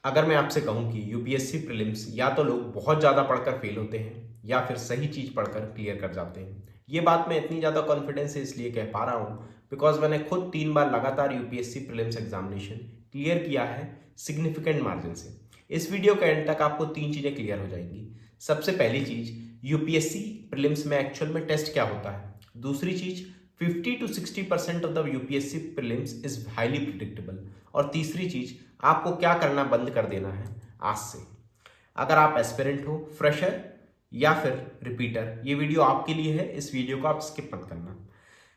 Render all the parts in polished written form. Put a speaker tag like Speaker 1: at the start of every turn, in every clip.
Speaker 1: अगर मैं आपसे कहूं कि यूपीएससी प्रीलिम्स या तो लोग बहुत ज़्यादा पढ़कर फेल होते हैं या फिर सही चीज़ पढ़कर क्लियर कर जाते हैं। ये बात मैं इतनी ज़्यादा कॉन्फिडेंस से इसलिए कह पा रहा हूँ बिकॉज मैंने खुद 3 बार लगातार यूपीएससी प्रीलिम्स एग्जामिनेशन क्लियर किया है सिग्निफिकेंट मार्जिन से। इस वीडियो के एंड तक आपको 3 चीज़ें क्लियर हो जाएंगी। सबसे पहली चीज़, यूपीएससी प्रीलिम्स में एक्चुअल में टेस्ट क्या होता है। दूसरी चीज़, 50 to 60% of the UPSC prelims is highly predictable. और तीसरी चीज़, आपको क्या करना बंद कर देना है आज से। अगर आप एस्पिरेंट हो, फ्रेशर या फिर रिपीटर, ये वीडियो आपके लिए है। इस वीडियो को आप स्किप मत करना।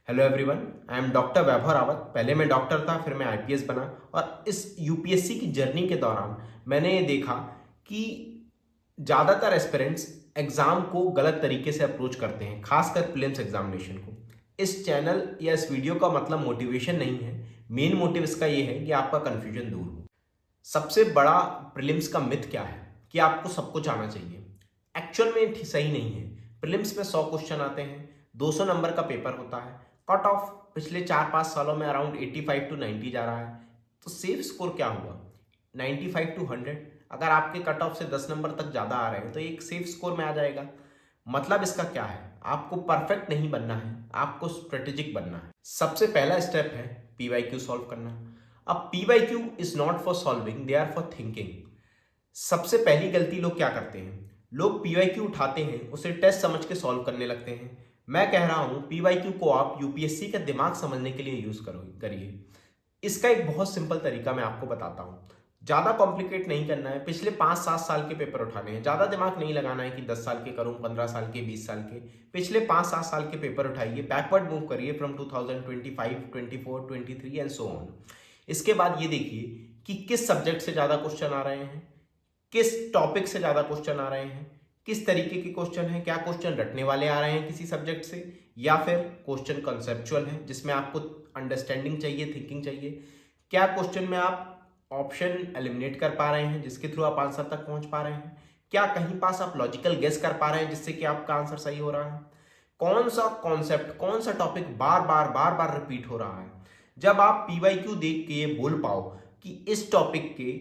Speaker 1: Hello everyone, I am doctor Vaibhav Rawat. पहले मैं डॉक्टर था, फिर मैं आईपीएस बना। और इस यूपीएससी की जर्नी के दौरान मैंने ये देखा कि ज़्यादातर एस्पिरेंट्स एग्जाम को गलत तरीके से अप्रोच करते हैं, खासकर प्रीलिम्स एग्जामिनेशन को। इस चैनल या इस वीडियो का मतलब मोटिवेशन नहीं है। मेन मोटिव इसका ये है कि आपका कन्फ्यूजन दूर हो। सबसे बड़ा प्रीलिम्स का मिथ क्या है कि आपको सब कुछ आना चाहिए। एक्चुअल में सही नहीं है। प्रीलिम्स में 100 क्वेश्चन आते हैं, 200 नंबर का पेपर होता है। कट ऑफ पिछले 4-5 सालों में अराउंड 85 to 90 जा रहा है। तो सेफ स्कोर क्या हुआ? 95 to 100। अगर आपके कट ऑफ से 10 नंबर तक ज़्यादा आ रहे हैं तो एक सेफ स्कोर में आ जाएगा। मतलब इसका क्या है? आपको परफेक्ट नहीं बनना है, आपको स्ट्रेटेजिक बनना है। सबसे पहला स्टेप है पीवाईक्यू सॉल्व करना। अब PYQ is not for solving, they are for thinking. सबसे पहली गलती लोग क्या करते हैं, लोग पीवाईक्यू उठाते हैं, उसे टेस्ट समझ के सॉल्व करने लगते हैं। मैं कह रहा हूं पीवाईक्यू को आप यूपीएससी का दिमाग समझने के लिए यूज करिए। इसका एक बहुत सिंपल तरीका मैं आपको बताता हूं। ज्यादा कॉम्प्लिकेट नहीं करना है। पिछले 5-7 साल के पेपर उठाने हैं। ज्यादा दिमाग नहीं लगाना है कि 10 साल के करूं, 15 साल के, 20 साल के। पिछले 5-7 साल के पेपर उठाइए, बैकवर्ड मूव करिए फ्रॉम 2025, 24, 23 एंड सो ऑन। इसके बाद ये देखिए कि किस सब्जेक्ट से ज्यादा क्वेश्चन आ रहे हैं, किस टॉपिक से ज्यादा क्वेश्चन आ रहे हैं, किस तरीके के क्वेश्चन हैं। क्या क्वेश्चन रटने वाले आ रहे हैं किसी सब्जेक्ट से, या फिर क्वेश्चन कॉन्सेप्चुअल है जिसमें आपको अंडरस्टैंडिंग चाहिए, थिंकिंग चाहिए। क्या क्वेश्चन में आप ऑप्शन एलिमिनेट कर पा रहे हैं जिसके थ्रू आप आंसर तक पहुंच पा रहे हैं। क्या कहीं पास आप लॉजिकल गेस कर पा रहे हैं जिससे कि आपका आंसर सही हो रहा है। कौन सा कॉन्सेप्ट, कौन सा टॉपिक बार बार रिपीट हो रहा है। जब आप पीवाईक्यू देख के ये बोल पाओ कि इस टॉपिक के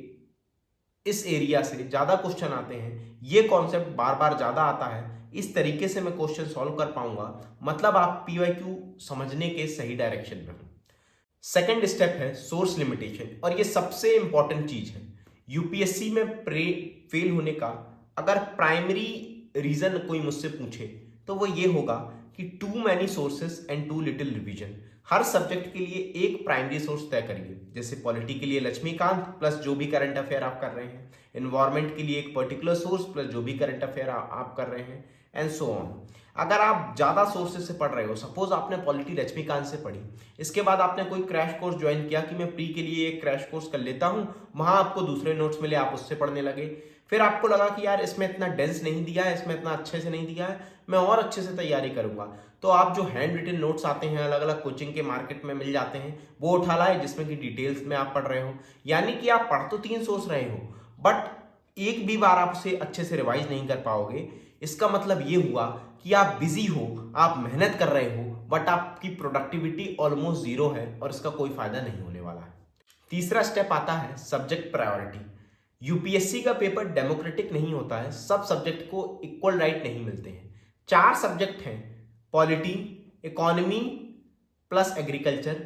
Speaker 1: इस एरिया से ज्यादा क्वेश्चन आते हैं, ये कॉन्सेप्ट बार बार ज्यादा आता है, इस तरीके से मैं क्वेश्चन सॉल्व कर पाऊंगा, मतलब आप पीवाईक्यू समझने के सही डायरेक्शन में हो। सेकेंड स्टेप है सोर्स लिमिटेशन, और ये सबसे इंपॉर्टेंट चीज है यूपीएससी में फेल होने का। अगर प्राइमरी रीजन कोई मुझसे पूछे तो वो ये होगा कि too many sources and too little revision. हर सब्जेक्ट के लिए एक प्राइमरी सोर्स तय करिए। जैसे पॉलिटी के लिए लक्ष्मीकांत प्लस जो भी करंट अफेयर आप कर रहे हैं, एनवायरमेंट के लिए एक पर्टिकुलर सोर्स प्लस जो भी करंट अफेयर आप कर रहे हैं, एंड सो ऑन। अगर आप ज्यादा सोर्सेज से पढ़ रहे हो, सपोज आपने पॉलिटी लक्ष्मीकांत से पढ़ी, इसके बाद आपने कोई क्रैश कोर्स ज्वाइन किया कि मैं प्री के लिए एक क्रैश कोर्स कर लेता हूं, वहां आपको दूसरे नोट्स मिले, आप उससे पढ़ने लगे। फिर आपको लगा कि यार इसमें इतना डेंस नहीं दिया है, इसमें इतना अच्छे से नहीं दिया है, मैं और अच्छे से तैयारी करूंगा। तो आप जो हैंड रिटन नोट्स आते हैं, अलग अलग कोचिंग के मार्केट में मिल जाते हैं, वो उठा लाए जिसमें कि डिटेल्स में आप पढ़ रहे हो। यानी कि आप पढ़ तो 3 सोर्स रहे हो, बट एक भी बार आप उसे अच्छे से रिवाइज नहीं कर पाओगे। इसका मतलब ये हुआ कि आप बिजी हो, आप मेहनत कर रहे हो, बट आपकी प्रोडक्टिविटी ऑलमोस्ट जीरो है और इसका कोई फायदा नहीं होने वाला है। तीसरा स्टेप आता है सब्जेक्ट प्रायोरिटी। यूपीएससी का पेपर डेमोक्रेटिक नहीं होता है, सब सब्जेक्ट को इक्वल राइट नहीं मिलते हैं। 4 सब्जेक्ट हैं, polity, economy plus agriculture,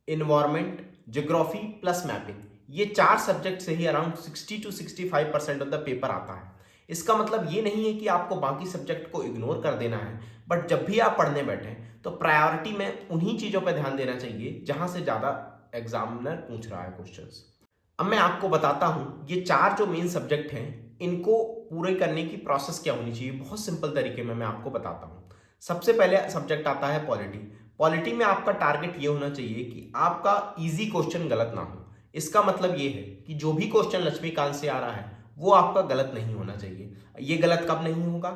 Speaker 1: environment, geography plus mapping. ये 4 सब्जेक्ट से ही around 60 to 65% of the paper आता है। इसका मतलब ये नहीं है कि आपको बाकी सब्जेक्ट को इग्नोर कर देना है, बट जब भी आप पढ़ने बैठे तो प्रायोरिटी में उन्हीं चीजों पर ध्यान देना चाहिए जहां से ज्यादा एग्जामिनर पूछ रहा है क्वेश्चंस। अब मैं आपको बताता हूं ये 4 जो मेन सब्जेक्ट हैं, इनको पूरे करने की प्रोसेस क्या होनी चाहिए। बहुत सिंपल तरीके में मैं आपको बताता हूं। सबसे पहले सब्जेक्ट आता है पॉलिटी। पॉलिटी में आपका टारगेट ये होना चाहिए कि आपका इजी क्वेश्चन गलत ना हो। इसका मतलब ये है कि जो भी क्वेश्चन लक्ष्मीकांत से आ रहा है वो आपका गलत नहीं होना चाहिए। ये गलत कब नहीं होगा,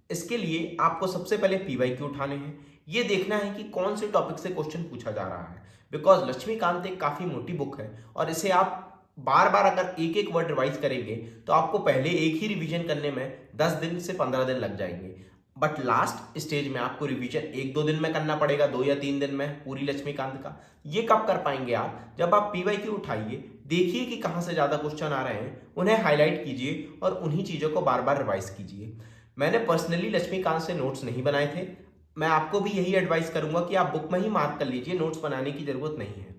Speaker 1: इसके लिए आपको सबसे पहले पीवाईक्यू उठाने हैं। ये देखना है कि कौन से टॉपिक से क्वेश्चन पूछा जा रहा है, बिकॉज लक्ष्मीकांत एक काफी मोटी बुक है और इसे आप बार बार अगर एक एक वर्ड रिवाइज करेंगे तो आपको पहले एक ही रिवीजन करने में 10 दिन से 15 दिन लग जाएंगे, बट लास्ट स्टेज में आपको रिवीजन 1-2 दिन में करना पड़ेगा, 2 या 3 दिन में पूरी लक्ष्मीकांत का। ये कब कर पाएंगे आप? जब आप पीवाईक्यू उठाइए, देखिए कि कहाँ से ज़्यादा क्वेश्चन आ रहे हैं, उन्हें हाईलाइट कीजिए और उन्हीं चीज़ों को बार बार रिवाइज कीजिए। मैंने पर्सनली लक्ष्मीकांत से नोट्स नहीं बनाए थे, मैं आपको भी यही एडवाइस करूंगा कि आप बुक में ही मार्क कर लीजिए, नोट्स बनाने की जरूरत नहीं है।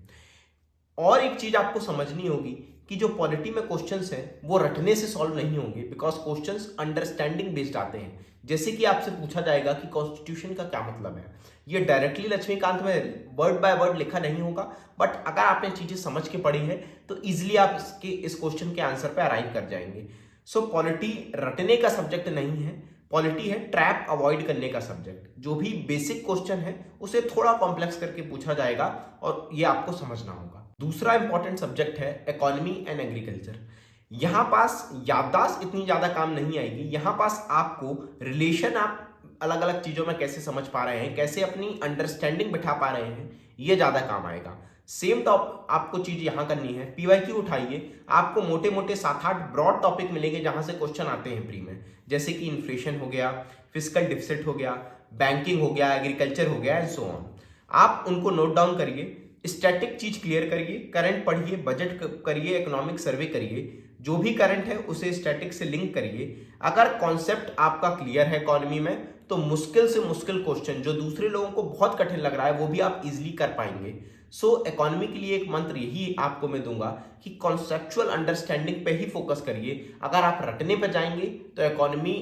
Speaker 1: और एक चीज आपको समझनी होगी कि जो पॉलिटी में क्वेश्चंस हैं वो रटने से सॉल्व नहीं होंगे, बिकॉज क्वेश्चंस अंडरस्टैंडिंग बेस्ड आते हैं। जैसे कि आपसे पूछा जाएगा कि कॉन्स्टिट्यूशन का क्या मतलब है, ये डायरेक्टली लक्ष्मीकांत में वर्ड बाय वर्ड लिखा नहीं होगा, बट अगर आपने चीजें समझ के पढ़ी है तो इजिली आप इस क्वेश्चन के आंसर पे अराइव कर जाएंगे। सो पॉलिटी रटने का सब्जेक्ट नहीं है, पॉलिटी है ट्रैप अवॉइड करने का सब्जेक्ट। जो भी बेसिक क्वेश्चन है उसे थोड़ा कॉम्प्लेक्स करके पूछा जाएगा और ये आपको समझना होगा। दूसरा इंपॉर्टेंट सब्जेक्ट है इकोनॉमी एंड एग्रीकल्चर। यहां पास याददाश्त इतनी ज्यादा काम नहीं आएगी, यहां पास आपको रिलेशन आप अलग अलग चीजों में कैसे समझ पा रहे हैं, कैसे अपनी अंडरस्टैंडिंग बिठा पा रहे हैं, ये ज्यादा काम आएगा। सेम टॉप आपको चीज यहां करनी है, पीवाईक्यू उठाइए, आपको मोटे मोटे 7-8 ब्रॉड टॉपिक मिलेंगे जहां से क्वेश्चन आते हैं प्री में, जैसे कि इन्फ्लेशन हो गया, फिस्कल डिफिसिट हो गया, बैंकिंग हो गया, एग्रीकल्चर हो गया एंड सो ऑन। आप उनको नोट डाउन करिए, स्टैटिक चीज क्लियर करिए, करंट पढ़िए, बजट करिए, इकोनॉमिक सर्वे करिए, जो भी करंट है उसे स्टैटिक से लिंक करिए। अगर कॉन्सेप्ट आपका क्लियर है इकोनॉमी में तो मुश्किल से मुश्किल क्वेश्चन जो दूसरे लोगों को बहुत कठिन लग रहा है वो भी आप इजीली कर पाएंगे। सो इकोनॉमी के लिए एक मंत्र यही आपको मैं दूंगा कि कॉन्सेप्चुअल अंडरस्टैंडिंग पे ही फोकस करिए। अगर आप रटने पे जाएंगे तो इकोनॉमी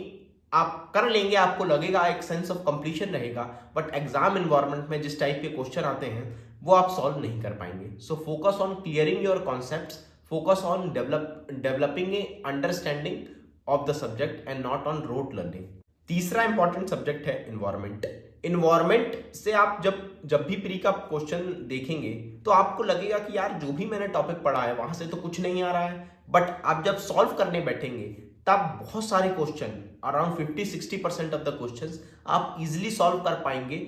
Speaker 1: आप कर लेंगे, आपको लगेगा एक सेंस ऑफ कंप्लीशन रहेगा, बट एग्जाम इन्वायरमेंट में जिस टाइप के क्वेश्चन आते हैं वो आप सॉल्व नहीं कर पाएंगे। So focus on clearing your concepts, focus on developing a understanding of the subject and not on rote learning. तीसरा इंपॉर्टेंट सब्जेक्ट है इन्वायरमेंट। इन्वायरमेंट से आप जब भी प्री का क्वेश्चन देखेंगे तो आपको लगेगा कि यार जो भी मैंने टॉपिक पढ़ा है वहां से तो कुछ नहीं आ रहा है, बट आप जब सॉल्व करने बैठेंगे तब बहुत सारे question, around 50-60% of the questions आप इजिली सॉल्व कर पाएंगे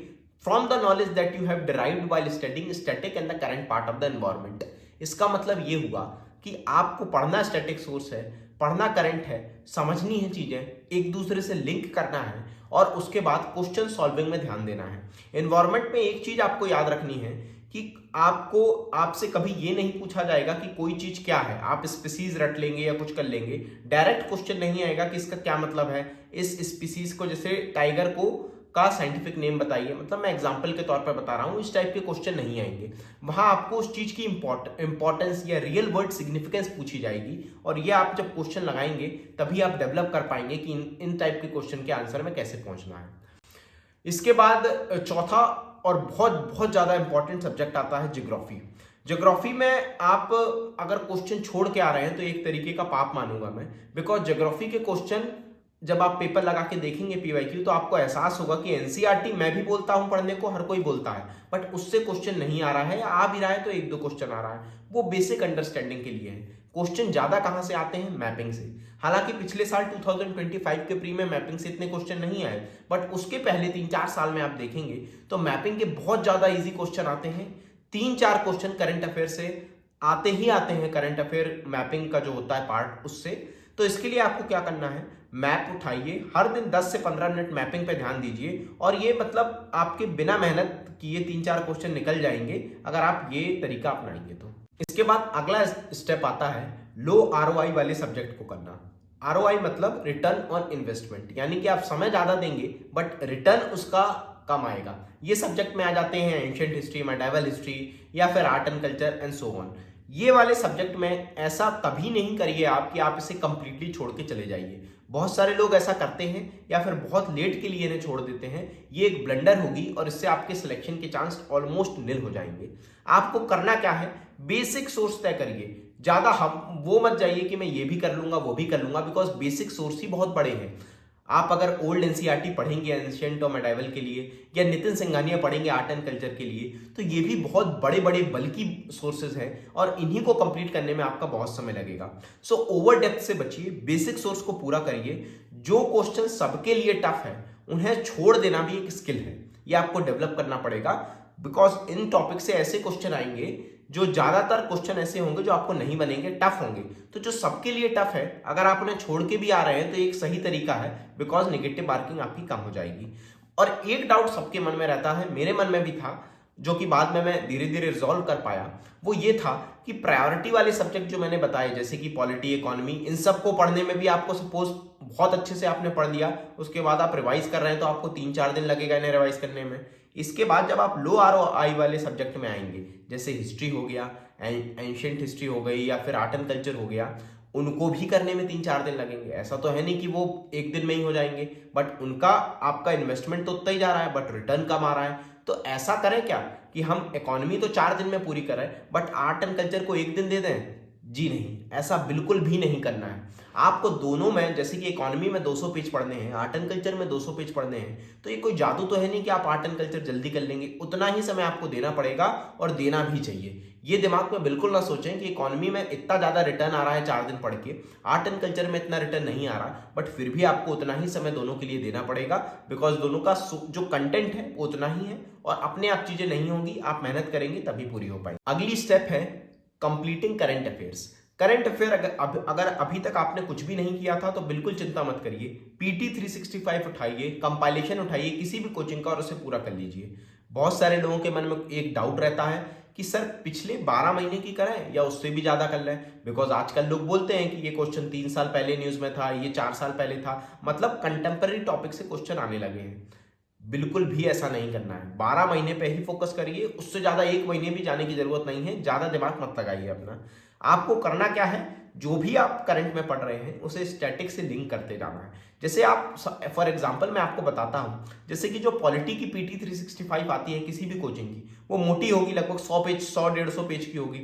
Speaker 1: from the knowledge that you have derived while studying static and the current part of the environment. इसका मतलब ये हुआ कि आपको पढ़ना स्टैटिक सोर्स है, पढ़ना करंट है, समझनी है चीजें, एक दूसरे से लिंक करना है और उसके बाद क्वेश्चन सॉल्विंग में ध्यान देना है। एनवायरनमेंट में एक चीज आपको याद रखनी है कि आपसे कभी ये नहीं पूछा जाएगा कि कोई चीज क्या है, आप स्पीसीज रट लेंगे या कुछ कर लेंगे, डायरेक्ट क्वेश्चन नहीं आएगा कि इसका क्या मतलब है, इस स्पीसीज को, जैसे टाइगर को का साइंटिफिक नेम बताइए, मतलब मैं एग्जांपल के तौर पर बता रहा हूं, इस टाइप के क्वेश्चन नहीं आएंगे। वहां आपको उस चीज की इंपॉर्टेंस या रियल वर्ड सिग्निफिकेंस पूछी जाएगी और ये आप जब क्वेश्चन लगाएंगे तभी आप डेवलप कर पाएंगे कि इन टाइप के क्वेश्चन के आंसर में कैसे पहुंचना है। इसके बाद चौथा और बहुत बहुत ज्यादा इंपॉर्टेंट सब्जेक्ट आता है ज्योग्राफी। ज्योग्राफी में आप अगर क्वेश्चन छोड़ के आ रहे हैं तो एक तरीके का पाप मानूंगा मैं, बिकॉज ज्योग्राफी के क्वेश्चन जब आप पेपर लगा के देखेंगे पीवाईक्यू तो आपको एहसास होगा कि एनसीईआरटी मैं भी बोलता हूं पढ़ने को, हर कोई बोलता है, बट उससे क्वेश्चन नहीं आ रहा है या आ भी रहा है तो 1-2 क्वेश्चन आ रहा है। वो बेसिक अंडरस्टैंडिंग के लिए है। क्वेश्चन ज्यादा कहां से आते हैं? मैपिंग से। हालांकि पिछले साल 2025 के प्री में मैपिंग से इतने क्वेश्चन नहीं आए, बट उसके पहले 3-4 साल में आप देखेंगे तो मैपिंग के बहुत ज्यादा इजी क्वेश्चन आते हैं। 3-4 क्वेश्चन करंट अफेयर से आते ही आते हैं, करंट अफेयर मैपिंग का जो होता है पार्ट उससे। तो इसके लिए आपको क्या करना है, मैप उठाइए, हर दिन 10 से 15 मिनट मैपिंग पे ध्यान दीजिए और ये मतलब आपके बिना मेहनत किए 3-4 क्वेश्चन निकल जाएंगे अगर आप ये तरीका अपनाएंगे तो। इसके बाद अगला स्टेप आता है लो आरओआई वाले सब्जेक्ट को करना। आरओआई मतलब रिटर्न ऑन इन्वेस्टमेंट, यानी कि आप समय ज्यादा देंगे बट रिटर्न उसका कम आएगा। ये सब्जेक्ट में आ जाते हैं एंशिएंट हिस्ट्री, मेडिवल हिस्ट्री या फिर art and culture and so on. ये वाले सब्जेक्ट में ऐसा कभी नहीं करिए आप कि आप इसे कंप्लीटली छोड़ के चले जाइए। बहुत सारे लोग ऐसा करते हैं या फिर बहुत लेट के लिए इन्हें छोड़ देते हैं। ये एक ब्लंडर होगी और इससे आपके सिलेक्शन के चांस ऑलमोस्ट निल हो जाएंगे। आपको करना क्या है, बेसिक सोर्स तय करिए। ज्यादा हम वो मत जाइए कि मैं ये भी कर लूंगा वो भी कर लूंगा, बिकॉज बेसिक सोर्स ही बहुत बड़े हैं। आप अगर ओल्ड एनसीईआरटी पढ़ेंगे एंशिएंट और मेडिवल के लिए या नितिन सिंघानिया पढ़ेंगे आर्ट एंड कल्चर के लिए तो ये भी बहुत बड़े बड़े बल्कि सोर्सेज हैं और इन्हीं को कंप्लीट करने में आपका बहुत समय लगेगा। सो ओवर डेप्थ से बचिए, बेसिक सोर्स को पूरा करिए। जो क्वेश्चन सबके लिए टफ है उन्हें छोड़ देना भी एक स्किल है, ये आपको डेवलप करना पड़ेगा, बिकॉज इन टॉपिक से ऐसे क्वेश्चन आएंगे जो ज्यादातर क्वेश्चन ऐसे होंगे जो आपको नहीं बनेंगे, टफ होंगे। तो जो सबके लिए टफ है अगर आप उन्हें छोड़ के भी आ रहे हैं तो एक सही तरीका है, बिकॉज नेगेटिव मार्किंग आपकी कम हो जाएगी। और एक डाउट सबके मन में रहता है, मेरे मन में भी था, जो कि बाद में मैं धीरे धीरे रिजॉल्व कर पाया, वो ये था कि प्रायोरिटी वाले सब्जेक्ट जो मैंने बताए जैसे कि पॉलिटी, इकोनॉमी, इन सबको पढ़ने में भी आपको सपोज बहुत अच्छे से आपने पढ़ लिया, उसके बाद आप रिवाइज कर रहे हैं तो आपको 3-4 दिन लगेगा इन्हें रिवाइज करने में। इसके बाद जब आप लो ROI वाले सब्जेक्ट में आएंगे, जैसे हिस्ट्री हो गया, एंशियंट हिस्ट्री हो गई, या फिर आर्ट एंड कल्चर हो गया, उनको भी करने में 3-4 दिन लगेंगे। ऐसा तो है नहीं कि वो एक दिन में ही हो जाएंगे, बट उनका आपका इन्वेस्टमेंट तो उतना ही जा रहा है, बट रिटर्न कम आ रहा है। तो ऐसा करें क्या कि हम इकोनॉमी तो 4 दिन में पूरी करें, बट आर्ट एंड कल्चर को एक दिन दे दें? जी नहीं, ऐसा बिल्कुल भी नहीं करना है। आपको दोनों में, जैसे कि इकोनॉमी में 200 पेज पढ़ने हैं, आर्ट एंड कल्चर में 200 पेज पढ़ने हैं, तो ये कोई जादू तो है नहीं कि आप आर्ट एंड कल्चर जल्दी कर लेंगे। उतना ही समय आपको देना पड़ेगा और देना भी चाहिए। ये दिमाग में बिल्कुल ना सोचें कि इकोनॉमी में इतना ज्यादा रिटर्न आ रहा है 4 दिन पढ़ के, आर्ट एंड कल्चर में इतना रिटर्न नहीं आ रहा, बट फिर भी आपको उतना ही समय दोनों के लिए देना पड़ेगा, बिकॉज दोनों का जो कंटेंट है वो उतना ही है और अपने आप चीजें नहीं होंगी, आप मेहनत करेंगे तभी पूरी हो पाएगी। अगली स्टेप है completing current affairs. Current affair अगर अभी तक आपने कुछ भी नहीं किया था तो बिल्कुल चिंता मत करिए, PT 365 उठाइए, कंपाइलेशन उठाइए किसी भी कोचिंग का और उसे पूरा कर लीजिए। बहुत सारे लोगों के मन में एक डाउट रहता है कि सर पिछले 12 महीने की करें या उससे भी ज्यादा कर लें, बिकॉज आजकल लोग बोलते हैं कि ये क्वेश्चन 3 साल पहले न्यूज में था, ये 4 साल पहले था, मतलब कंटेम्पररी टॉपिक से क्वेश्चन आने लगे हैं। बिल्कुल भी ऐसा नहीं करना है, 12 महीने पे ही फोकस करिए, उससे ज्यादा 1 महीने भी जाने की जरूरत नहीं है, ज्यादा दिमाग मत लगाइए अपना। आपको करना क्या है, जो भी आप करंट में पढ़ रहे हैं उसे स्टैटिक से लिंक करते जाना है। जैसे आप फॉर एग्जांपल मैं आपको बताता हूं, जैसे कि जो पॉलिटी की PT 365 आती है किसी भी कोचिंग की, वो मोटी होगी, लगभग 100 पेज, 100-150 पेज की होगी,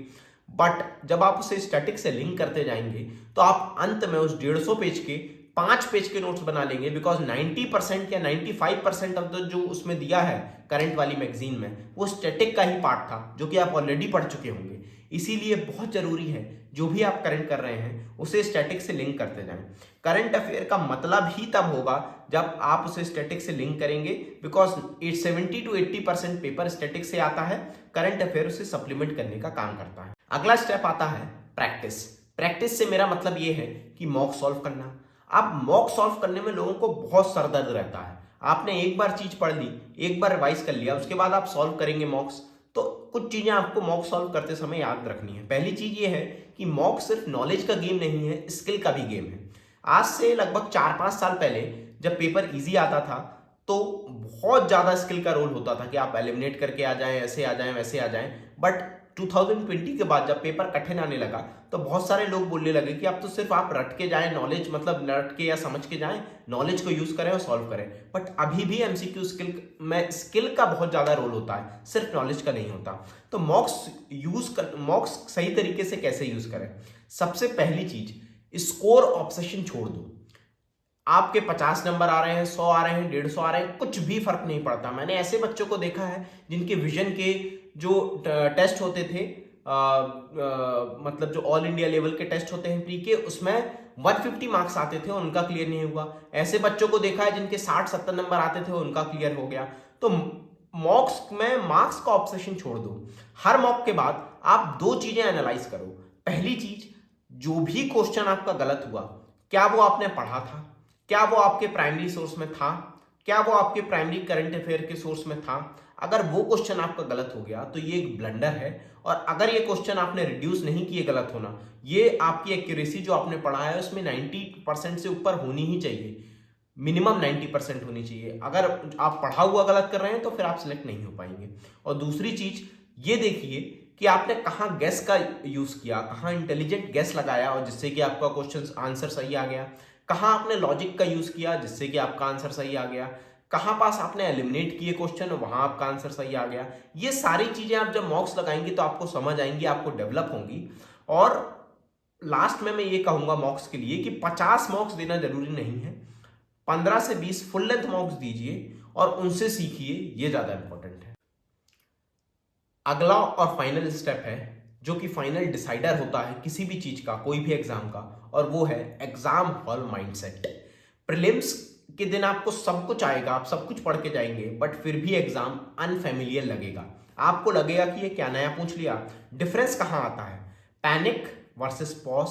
Speaker 1: बट जब आप उसे स्टैटिक से लिंक करते जाएंगे तो आप अंत में उस 150 पेज के 5 पेज के नोट्स बना लेंगे, बिकॉज 90% या 95% ऑफ द जो उसमें दिया है करंट वाली मैगजीन में वो स्टैटिक का ही पार्ट था, जो कि आप ऑलरेडी पढ़ चुके होंगे। इसीलिए बहुत जरूरी है जो भी आप करंट कर रहे हैं उसे स्टैटिक से लिंक करते जाएं। करंट अफेयर का मतलब ही तब होगा जब आप उसे स्टैटिक से लिंक करेंगे, बिकॉज 70 to 80% पेपर स्टैटिक से आता है, करंट अफेयर उसे सप्लीमेंट करने का काम करता है। अगला स्टेप आता है प्रैक्टिस। प्रैक्टिस से मेरा मतलब ये है कि मॉक सॉल्व करना। अब मॉक सॉल्व करने में लोगों को बहुत सरदर्द रहता है। आपने एक बार चीज पढ़ ली, एक बार रिवाइज कर लिया, उसके बाद आप सॉल्व करेंगे मॉक्स, तो कुछ चीजें आपको मॉक सॉल्व करते समय याद रखनी है। पहली चीज ये है कि मॉक सिर्फ नॉलेज का गेम नहीं है, स्किल का भी गेम है। आज से लगभग 4-5 साल पहले जब पेपर इजी आता था तो बहुत ज्यादा स्किल का रोल होता था कि आप एलिमिनेट करके आ जाएं, ऐसे आ जाएं, वैसे आ जाएं, बट 2020 के बाद जब पेपर कठिन आने लगा तो बहुत सारे लोग बोलने लगे कि अब तो सिर्फ आप रट के जाएं, नॉलेज मतलब रट के या समझ के जाएं, नॉलेज को यूज करें और सॉल्व करें। बट अभी भी MCQ स्किल में स्किल का बहुत ज्यादा रोल होता है, सिर्फ नॉलेज का नहीं होता। तो मॉक्स सही तरीके से कैसे यूज करें? सबसे पहली चीज, स्कोर ऑब्सेशन छोड़ दो। आपके 50 नंबर आ रहे हैं, 100 आ रहे हैं, 150 आ रहे हैं, कुछ भी फर्क नहीं पड़ता। मैंने ऐसे बच्चों को देखा है जिनके विजन के जो टेस्ट होते थे, मतलब जो ऑल इंडिया लेवल के टेस्ट होते हैं प्री के, उसमें 150 मार्क्स आते थे और उनका क्लियर नहीं हुआ। ऐसे बच्चों को देखा है जिनके 60-70 नंबर आते थे, उनका क्लियर हो गया। तो मॉक्स में मार्क्स का ऑब्सेशन छोड़ दो। हर मॉक के बाद आप 2 चीजें एनालाइज करो। पहली चीज, जो भी क्वेश्चन आपका गलत हुआ, क्या वो आपने पढ़ा था? क्या वो आपके प्राइमरी सोर्स में था? क्या वो आपके प्राइमरी करंट अफेयर के सोर्स में था? अगर वो क्वेश्चन आपका गलत हो गया तो ये एक ब्लंडर है, और अगर ये क्वेश्चन आपने रिड्यूस नहीं किए गलत होना, ये आपकी एक्यूरेसी जो आपने पढ़ा है उसमें 90% से ऊपर होनी ही चाहिए, मिनिमम 90% होनी चाहिए। अगर आप पढ़ा हुआ गलत कर रहे हैं तो फिर आप सिलेक्ट नहीं हो पाएंगे। और दूसरी चीज ये देखिए कि आपने कहाँ गैस का यूज किया, कहाँ इंटेलिजेंट गैस लगाया और जिससे कि आपका क्वेश्चन आंसर सही आ गया, कहाँ आपने लॉजिक का यूज किया जिससे कि आपका आंसर सही आ गया, कहाँ पास आपने एलिमिनेट किए क्वेश्चन वहां आपका आंसर सही आ गया। ये सारी चीजें आप जब मॉक्स लगाएंगे तो आपको समझ आएंगी, आपको डेवलप होंगी। और लास्ट में मैं ये कहूंगा मॉक्स के लिए कि 50 मॉक्स देना जरूरी नहीं है, 15 से 20 फुल लेंथ मॉक्स दीजिए और उनसे सीखिए, ये ज्यादा इंपॉर्टेंट है। अगला और फाइनल स्टेप है जो कि फाइनल डिसाइडर होता है किसी भी चीज का, कोई भी एग्जाम का, और वो है एग्जाम हॉल माइंडसेट। प्रीलिम्स के दिन आपको सब कुछ आएगा, आप सब कुछ पढ़ के जाएंगे, बट फिर भी एग्जाम अनफेमिलियर लगेगा। आपको लगेगा कि ये क्या नया पूछ लिया। डिफरेंस कहां आता है? Panic versus pause,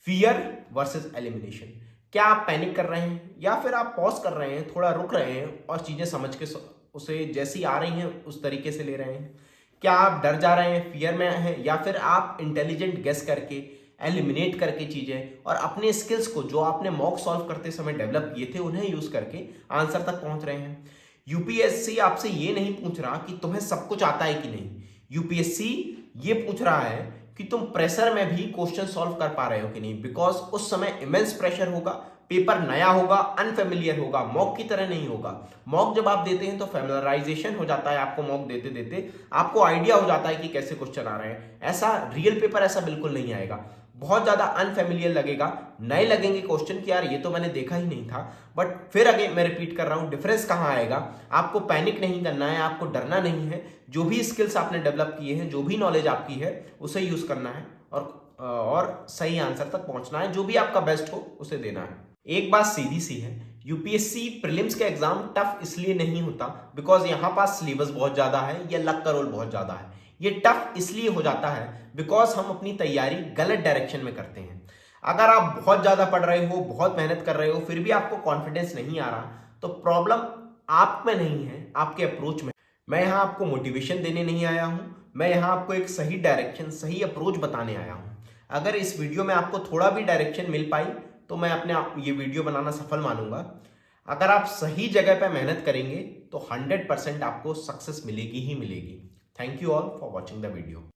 Speaker 1: fear versus elimination. क्या आप पैनिक कर रहे हैं या फिर आप पॉज कर रहे हैं, थोड़ा रुक रहे हैं और चीजें समझ के उसे जैसी आ रही हैं उस तरीके से ले रहे हैं? क्या आप डर जा रहे हैं, फियर में हैं, या फिर आप इंटेलिजेंट गेस करके एलिमिनेट करके चीजें और अपने स्किल्स को जो आपने मॉक सॉल्व करते समय डेवलप किए थे उन्हें यूज करके आंसर तक पहुंच रहे हैं? यूपीएससी आपसे ये नहीं पूछ रहा कि तुम्हें सब कुछ आता है कि नहीं। यूपीएससी ये पूछ रहा है कि तुम प्रेशर में भी क्वेश्चन सॉल्व कर पा रहे हो कि नहीं, बिकॉज उस समय इमेंस प्रेशर होगा, पेपर नया होगा, अनफेमिलियर होगा, मॉक की तरह नहीं होगा। मॉक जब आप देते हैं तो फेमिलराइजेशन हो जाता है, आपको मॉक देते देते आपको आइडिया हो जाता है कि कैसे क्वेश्चन आ रहे हैं। ऐसा रियल पेपर ऐसा बिल्कुल नहीं आएगा, बहुत ज्यादा अनफेमिलियर लगेगा, नए लगेंगे क्वेश्चन कि यार ये तो मैंने देखा ही नहीं था। बट फिर अगेन मैं रिपीट कर रहा हूं, डिफरेंस कहां आएगा? आपको पैनिक नहीं करना है, आपको डरना नहीं है। जो भी स्किल्स आपने डेवलप किए हैं, जो भी नॉलेज आपकी है, उसे यूज करना है और सही आंसर तक पहुंचना है। जो भी आपका बेस्ट हो उसे देना है। एक बात सीधी सी है, यूपीएससी प्रीलिम्स का एग्जाम टफ इसलिए नहीं होता बिकॉज यहां पास सिलेबस बहुत ज्यादा है या लक का रोल बहुत ज्यादा है। ये टफ इसलिए हो जाता है बिकॉज हम अपनी तैयारी गलत डायरेक्शन में करते हैं। अगर आप बहुत ज्यादा पढ़ रहे हो, बहुत मेहनत कर रहे हो, फिर भी आपको कॉन्फिडेंस नहीं आ रहा, तो प्रॉब्लम आप में नहीं है, आपके अप्रोच में। मैं यहां आपको मोटिवेशन देने नहीं आया हूं, मैं यहां आपको एक सही डायरेक्शन, सही अप्रोच बताने आया हूं। अगर इस वीडियो में आपको थोड़ा भी डायरेक्शन मिल पाई तो मैं अपने ये वीडियो बनाना सफल मानूंगा। अगर आप सही जगह पर मेहनत करेंगे तो 100% आपको सक्सेस मिलेगी ही मिलेगी। Thank you all for watching the video.